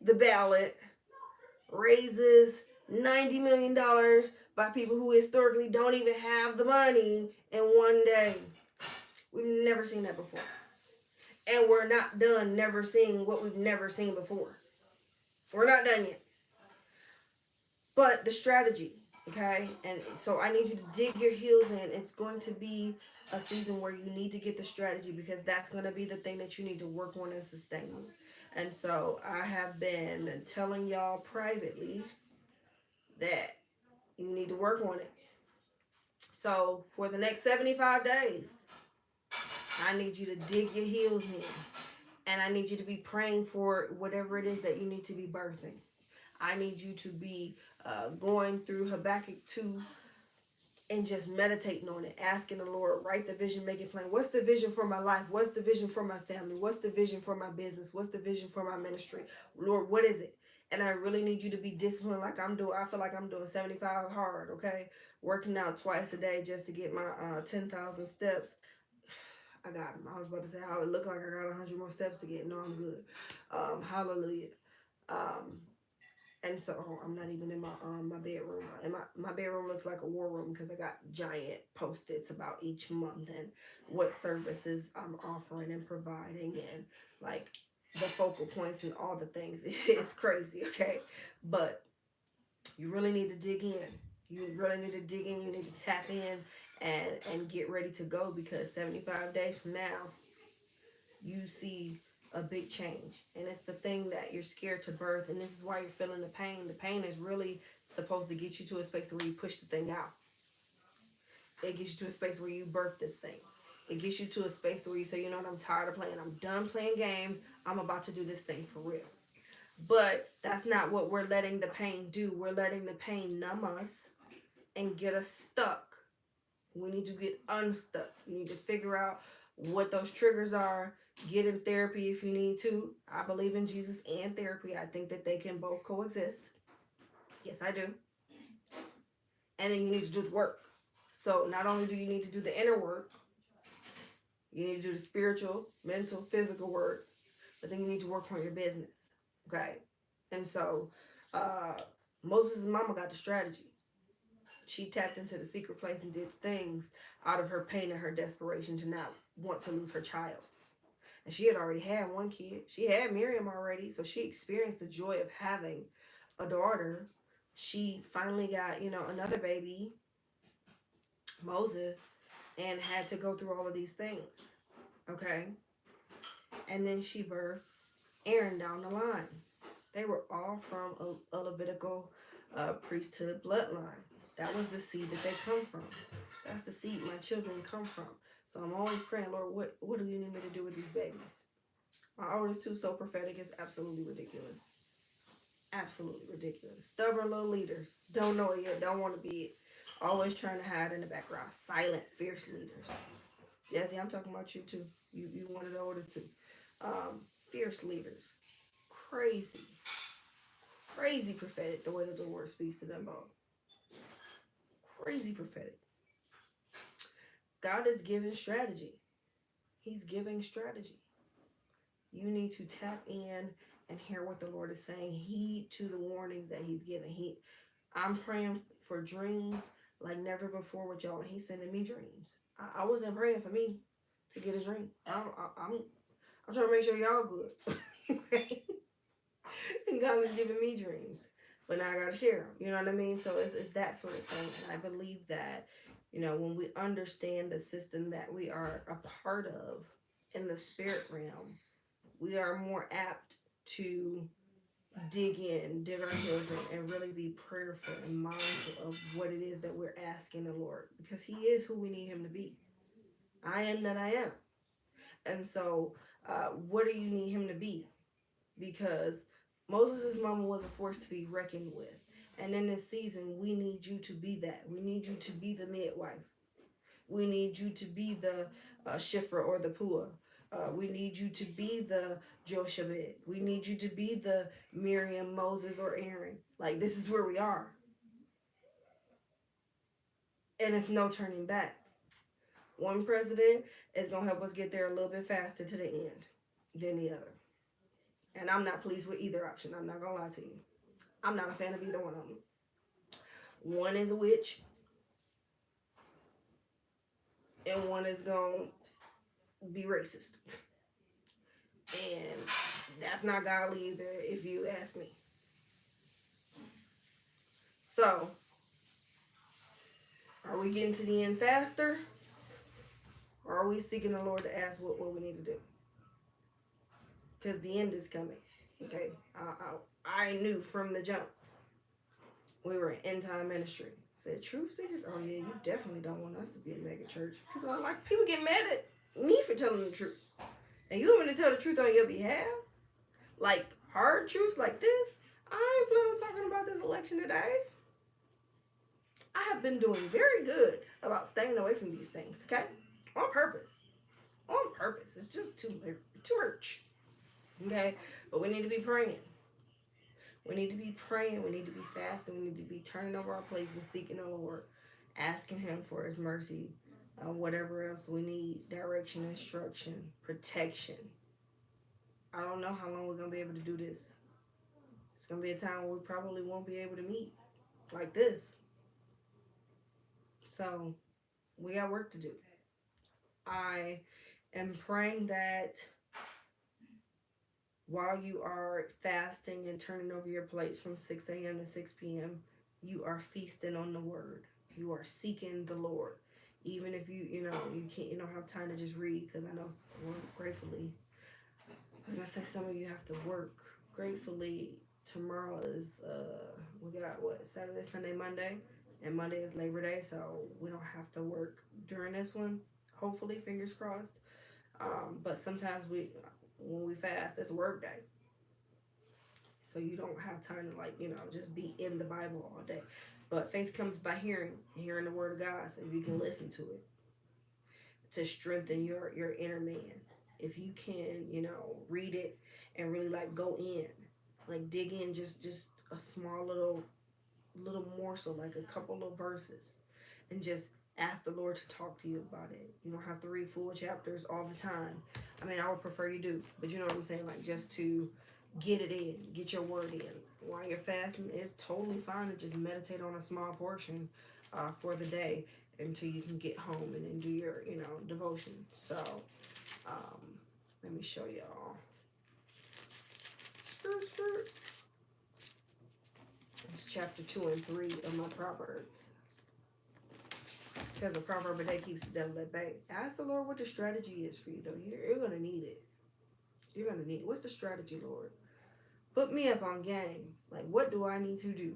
S1: the ballot, raises $90 million by people who historically don't even have the money in one day. We've never seen that before. And we're not done never seeing what we've never seen before. We're not done yet. But the strategy, okay? And so I need you to dig your heels in. It's going to be a season where you need to get the strategy, because that's going to be the thing that you need to work on and sustain. And so I have been telling y'all privately that you need to work on it. So for the next 75 days, I need you to dig your heels in. And I need you to be praying for whatever it is that you need to be birthing. I need you to be going through Habakkuk 2 and just meditating on it, asking the Lord, write the vision, make it plain. What's the vision for my life? What's the vision for my family? What's the vision for my business? What's the vision for my ministry? Lord, what is it? And I really need you to be disciplined like I'm doing. I feel like I'm doing 75 hard, okay? Working out twice a day just to get my 10,000 steps. I got them. I was about to say how it looked like I got 100 more steps to get. No, I'm good. Hallelujah. Um, and so I'm not even in my bedroom. And my bedroom looks like a war room, because I got giant post-its about each month and what services I'm offering and providing, and like the focal points and all the things. It's crazy, okay? But you really need to dig in. You really need to dig in. You need to tap in and get ready to go, because 75 days from now, you see a big change. And it's the thing that you're scared to birth, and this is why you're feeling the pain. The pain is really supposed to get you to a space where you push the thing out. It gets you to a space where you birth this thing. It gets you to a space where you say, you know what, I'm tired of playing. I'm done playing games. I'm about to do this thing for real. But that's not what we're letting the pain do. We're letting the pain numb us and get us stuck. We need to get unstuck. We need to figure out what those triggers are. Get in therapy if you need to. I believe in Jesus and therapy. I think that they can both coexist. Yes, I do. And then you need to do the work. So not only do you need to do the inner work, you need to do the spiritual, mental, physical work, but then you need to work on your business. Okay? And so uh Moses' mama got the strategy. She tapped into the secret place and did things out of her pain and her desperation to not want to lose her child. And she had already had one kid. She had Miriam already, so she experienced the joy of having a daughter. She finally got, another baby, Moses, and had to go through all of these things. Okay? And then she birthed Aaron down the line. They were all from a Levitical priesthood bloodline. That was the seed that they come from. That's the seed my children come from. So I'm always praying, Lord, what do you need me to do with these babies? My oldest two, so prophetic, is absolutely ridiculous. Absolutely ridiculous. Stubborn little leaders. Don't know it yet. Don't want to be it. Always trying to hide in the background. Silent, fierce leaders. Jesse, I'm talking about you too. You one of the oldest two. Fierce leaders. Crazy. Crazy prophetic the way that the Lord speaks to them both. Crazy prophetic. God is giving strategy. He's giving strategy. You need to tap in and hear what the Lord is saying. Heed to the warnings that He's giving. I'm praying for dreams like never before with y'all, and He's sending me dreams. I wasn't praying for me to get a dream. I'm trying to make sure y'all good. And God is giving me dreams, but now I gotta share them. You know what I mean? So it's that sort of thing, and I believe that when we understand the system that we are a part of in the spirit realm, we are more apt to dig our heels in, and really be prayerful and mindful of what it is that we're asking the Lord, because He is who we need Him to be. I am that I am. And so, what do you need Him to be? Because Moses' mama was a force to be reckoned with. And in this season, we need you to be that. We need you to be the midwife. We need you to be the Shifra or the Pua. We need you to be the Joshabed. We need you to be the Miriam, Moses, or Aaron. Like, this is where we are. And it's no turning back. One president is going to help us get there a little bit faster to the end than the other. And I'm not pleased with either option. I'm not going to lie to you. I'm not a fan of either one of them. One is a witch, and one is going to be racist. And that's not godly either, if you ask me. So, are we getting to the end faster? Or are we seeking the Lord to ask what we need to do? Because the end is coming. Okay? I knew from the jump we were in end time ministry. I said, truth seekers? Oh yeah, you definitely don't want us to be a mega church. People get mad at me for telling the truth. And you want me to tell the truth on your behalf? Like hard truths like this? I ain't planning on talking about this election today. I have been doing very good about staying away from these things, okay? On purpose. On purpose. It's just too much. Okay? But we need to be praying. We need to be praying. We need to be fasting. We need to be turning over our plates and seeking the Lord, asking Him for His mercy, whatever else we need, direction, instruction, protection. I don't know how long we're going to be able to do this. It's going to be a time where we probably won't be able to meet like this. So, we got work to do. I am praying that while you are fasting and turning over your plates from 6 a.m. to 6 p.m., you are feasting on the Word. You are seeking the Lord. Even if you don't have time to just read, because I know, gratefully, I was going to say some of you have to work. Gratefully, tomorrow is, we got, Saturday, Sunday, Monday, and Monday is Labor Day, so we don't have to work during this one. Hopefully, fingers crossed. But sometimes when we fast, it's work day. So you don't have time to, like, just be in the Bible all day. But faith comes by hearing the word of God, so you can listen to it to strengthen your inner man. If you can, read it and really like go in, like dig in just a small little morsel, like a couple of verses, and just ask the Lord to talk to you about it. You don't have to read full chapters all the time. I mean, I would prefer you do, but you know what I'm saying? Like, just to get it in, get your word in. While you're fasting, it's totally fine to just meditate on a small portion for the day until you can get home and then do your, devotion. So, um, let me show y'all. It's chapter 2 and 3 of my Proverbs. Because a proverb a day keeps the devil at bay. Ask the Lord what the strategy is for you, though. You're going to need it. You're going to need it. What's the strategy, Lord? Put me up on game. Like, what do I need to do?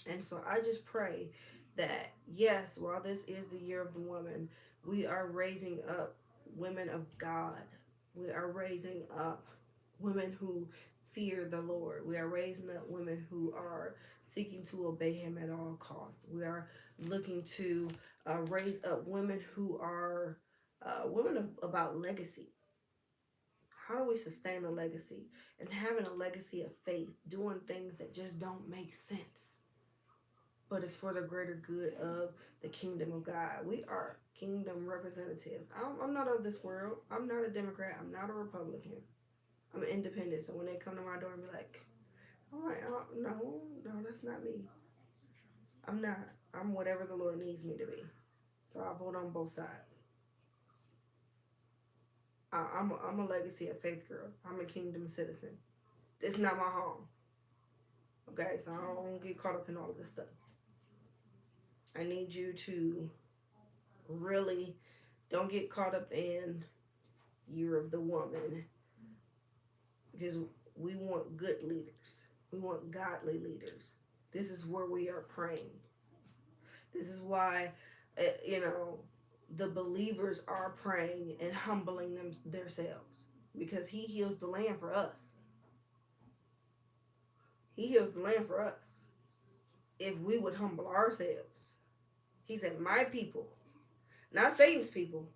S1: And so I just pray that, yes, while this is the year of the woman, we are raising up women of God. We are raising up women who fear the Lord. We are raising up women who are seeking to obey him at all costs. We are looking to raise up women who are about legacy. How do we sustain a legacy? And having a legacy of faith, doing things that just don't make sense, but it's for the greater good of the kingdom of God. We are kingdom representatives. I'm not of this world. I'm not a Democrat. I'm not a Republican. I'm an independent. So when they come to my door and be like, all right, no, that's not me. I'm not. I'm whatever the Lord needs me to be. So I vote on both sides. I'm a legacy of faith girl. I'm a kingdom citizen. It's not my home. Okay, so I don't get caught up in all of this stuff. I need you to really don't get caught up in year of the woman, because we want good leaders. We want godly leaders. This is where we are praying. This is why, the believers are praying and humbling themselves, because he heals the land for us. He heals the land for us. If we would humble ourselves. He said, my people, not Satan's people.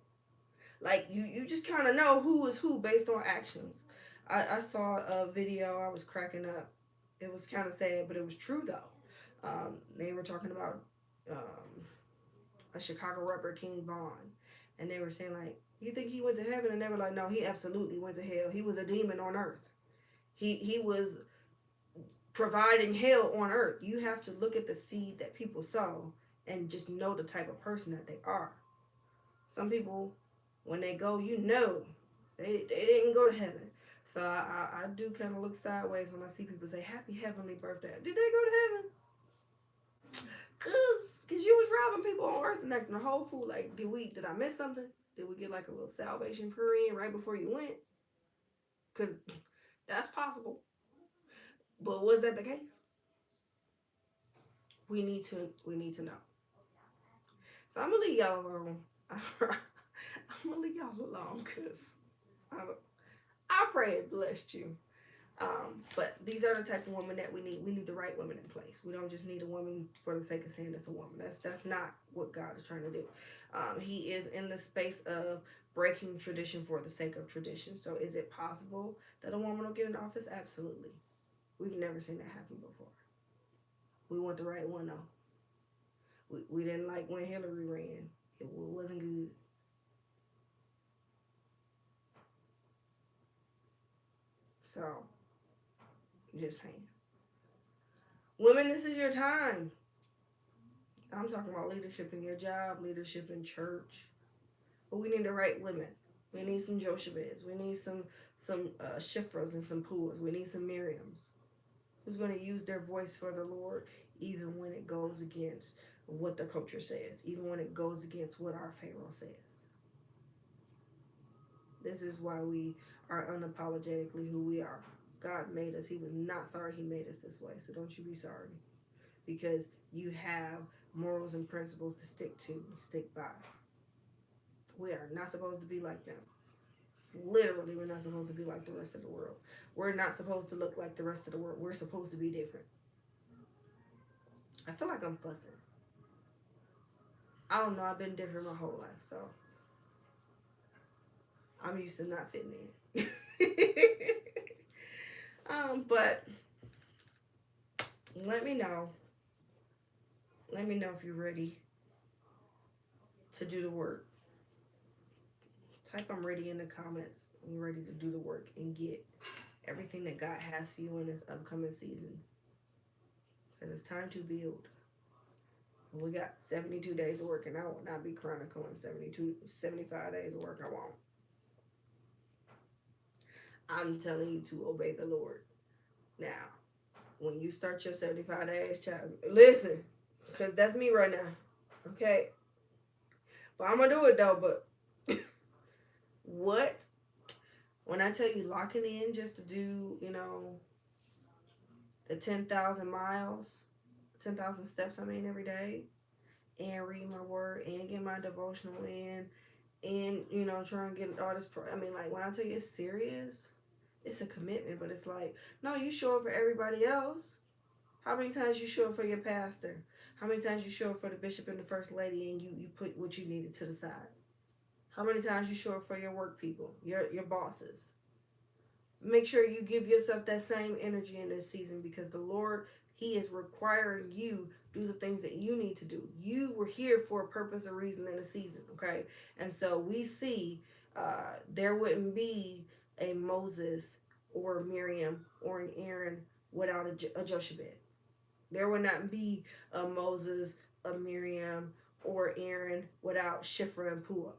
S1: Like, you just kind of know who is who based on actions. I saw a video, I was cracking up. It was kind of sad, but it was true, though. They were talking about a Chicago rapper, King Von. And they were saying, like, you think he went to heaven? And they were like, no, he absolutely went to hell. He was a demon on earth. He was providing hell on earth. You have to look at the seed that people sow and just know the type of person that they are. Some people, when they go, they didn't go to heaven. So I do kind of look sideways when I see people say, happy heavenly birthday. Did they go to heaven? Cause you was robbing people on earth and acting a whole fool. Like, did I miss something? Did we get like a little salvation prayer in right before you went? Cause that's possible. But was that the case? We need to know. So I'm gonna leave y'all alone. I'm gonna leave y'all alone because I pray it blessed you. But these are the type of women that we need. We need the right women in place. We don't just need a woman for the sake of saying it's a woman. That's not what God is trying to do. He is in the space of breaking tradition for the sake of tradition. So is it possible that a woman will get in office? Absolutely. We've never seen that happen before. We want the right one, though. We didn't like when Hillary ran. It wasn't good. So, just saying. Women, this is your time. I'm talking about leadership in your job, leadership in church. But we need the right women. We need some Joshabeds. We need some Shifras and some Puas. We need some Miriams who's going to use their voice for the Lord, even when it goes against what the culture says, even when it goes against what our Pharaoh says. This is why we are unapologetically who we are. God made us. He was not sorry he made us this way. So don't you be sorry. Because you have morals and principles to stick to and stick by. We are not supposed to be like them. Literally, we're not supposed to be like the rest of the world. We're not supposed to look like the rest of the world. We're supposed to be different. I feel like I'm fussing. I don't know. I've been different my whole life, so I'm used to not fitting in. But let me know. Let me know if you're ready to do the work. Type I'm ready in the comments. I'm ready to do the work and get everything that God has for you in this upcoming season. Because it's time to build. We got 72 days of work, and I will not be chronicling 75 days of work. I won't. I'm telling you to obey the Lord. Now, when you start your 75 days, child, listen, because that's me right now. Okay? But I'm going to do it, though. But what? When I tell you locking in just to do, the 10,000 miles, 10,000 steps, every day, and read my word, and get my devotional in, and, try and get all this, when I tell you it's serious, it's a commitment, but it's like, no, you show up for everybody else. How many times you show up for your pastor? How many times you show up for the bishop and the first lady, and you put what you needed to the side? How many times you show up for your work people, your bosses? Make sure you give yourself that same energy in this season, because the Lord, He is requiring you do the things that you need to do. You were here for a purpose or reason in a season, okay? And so we see there wouldn't be a Moses or Miriam or an Aaron without a Jochebed. There would not be a Moses, a Miriam, or Aaron without Shiphrah and Puah.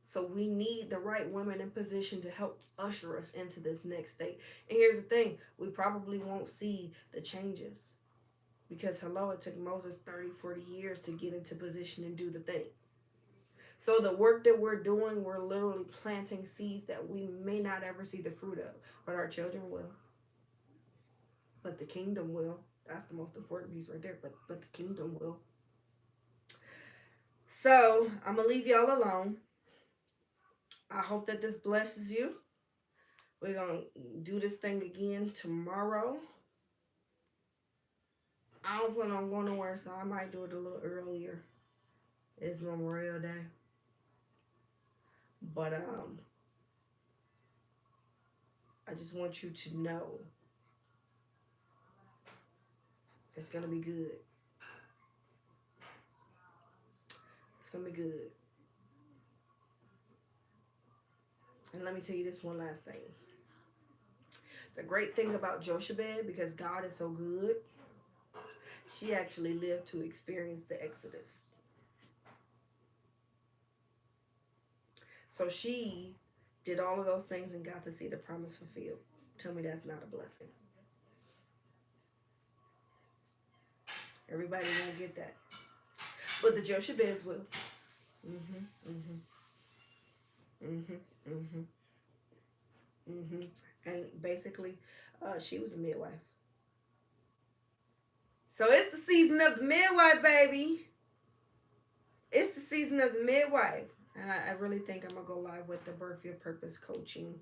S1: So we need the right women in position to help usher us into this next state. And here's the thing, we probably won't see the changes. Because, it took Moses 30, 40 years to get into position and do the thing. So the work that we're doing, we're literally planting seeds that we may not ever see the fruit of. But our children will. But the kingdom will. That's the most important piece right there. But the kingdom will. So I'm going to leave y'all alone. I hope that this blesses you. We're going to do this thing again tomorrow. I don't plan on going nowhere, so I might do it a little earlier. It's Memorial Day. But I just want you to know it's going to be good. It's going to be good. And let me tell you this one last thing. The great thing about Jochebed, because God is so good, she actually lived to experience the Exodus. So she did all of those things and got to see the promise fulfilled. Tell me that's not a blessing. Everybody won't get that. But the Jochebeds will. And basically, she was a midwife. So it's the season of the midwife, baby. It's the season of the midwife. And I really think I'm going to go live with the Birth Your Purpose coaching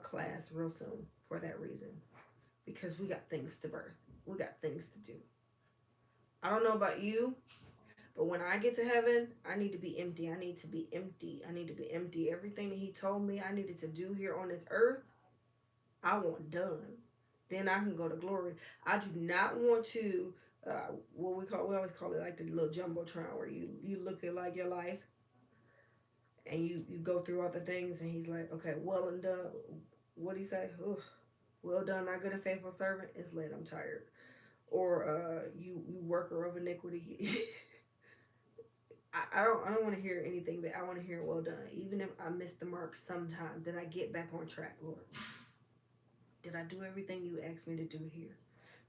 S1: class real soon for that reason. Because we got things to birth. We got things to do. I don't know about you, but when I get to heaven, I need to be empty. I need to be empty. I need to be empty. Everything that He told me I needed to do here on this earth, I want done. Then I can go to glory. I do not want to, we always call it like the little jumbotron, where you look at like your life and you go through all the things, and He's like, okay, well and done. What'd He say? Ugh, well done, thy good and faithful servant. It's late, I'm tired. Or you worker of iniquity. I don't want to hear anything, but I want to hear well done. Even if I miss the mark sometime, did I get back on track, Lord? Did I do everything You asked me to do here?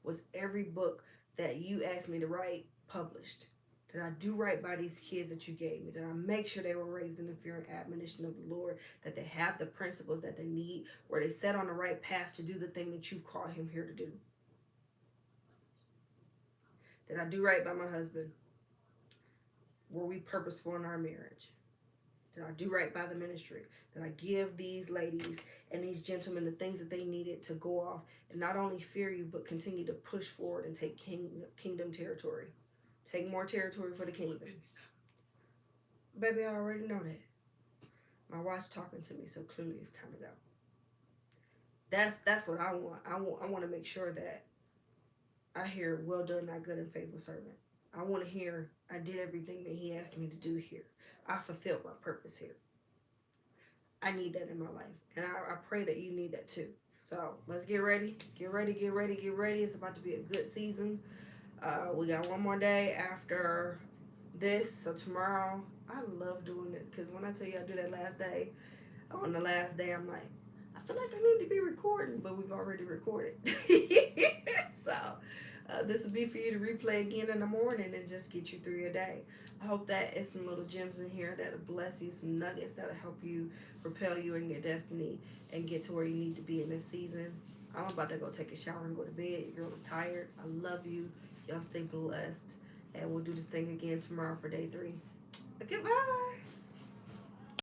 S1: Was every book that You asked me to write published? Did I do right by these kids that You gave me? Did I make sure they were raised in the fear and admonition of the Lord? That they have the principles that they need? Were they set on the right path to do the thing that You called him here to do? Did I do right by my husband? Were we purposeful in our marriage? That I do right by the ministry. That I give these ladies and these gentlemen the things that they needed to go off and not only fear you, but continue to push forward and take kingdom territory. Take more territory for the kingdom. Baby, I already know that. My watch talking to me, so clearly it's time to go. That's what I want. I want to make sure that I hear, well done, thy good and faithful servant. I want to hear, I did everything that he asked me to do here. I fulfilled my purpose here. I need that in my life. And I pray that you need that too. So let's get ready. Get ready, get ready, get ready. It's about to be a good season. We got one more day after this. So tomorrow, I love doing this because when I tell you I do that last day, on the last day, I'm like, I feel like I need to be recording, but we've already recorded. So this will be for you to replay again in the morning and just get you through your day. I hope that is some little gems in here that'll bless you, some nuggets that'll help you propel you in your destiny and get to where you need to be in this season. I'm about to go take a shower and go to bed. Your girl is tired. I love you. Y'all stay blessed. And we'll do this thing again tomorrow for day 3. Goodbye.